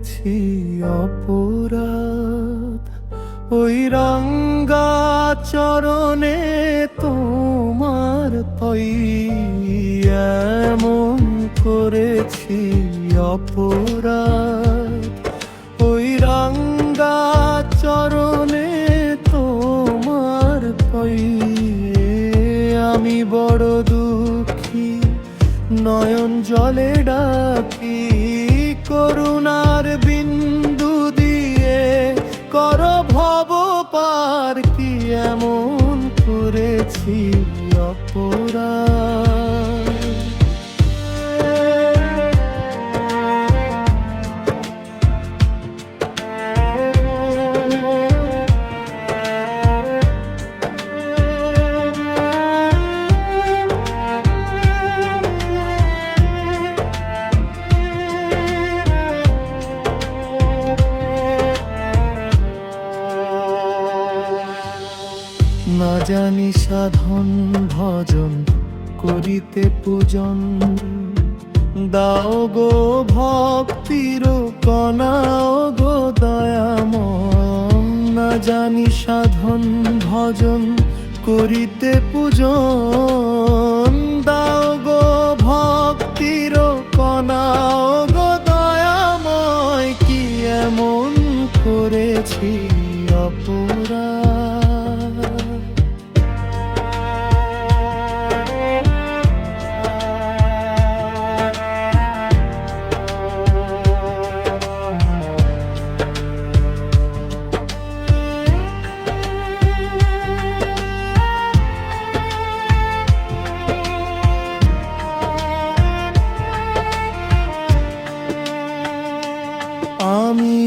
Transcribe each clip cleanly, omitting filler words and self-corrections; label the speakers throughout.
Speaker 1: করেছি অপরাধ, ওই রাঙ্গা চরণে তোমার পাই এমন করেছি অপরাধ, ওই রাঙ্গা চরণে তোমার পাই আমি বড় দুঃখী, নয়ন জলে ডাকি করুণার বিন্দু দিয়ে কর ভব পার, কি এমন করেছি অপরাধ। না জানি সাধন ভজন করিতে পূজন, দাও গো ভক্তির কণাও গো দয়াময়। না জানি সাধন ভজন করিতে পূজন, দাও গো ভক্তির কণাও গো দয়াময়, কি এমন করেছি অপরাধ। আমি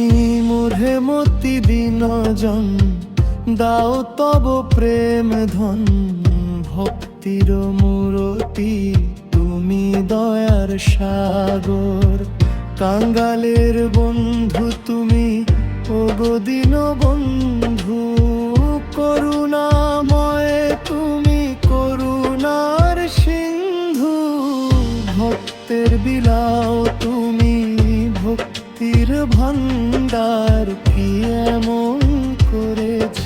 Speaker 1: মূঢ়ে মতি বিনজন, দাও তব প্রেম ধন, ভক্তির মূরতি তুমি দয়ার সাগর, কাঙ্গালের বন্ধু তুমি ওগো দীন বন্ধু, করুণাময় তুমি করুণার সিন্ধু, ভক্তের বিলাও তুমি ভক্তির ভান্ডার, কি এমন করেছি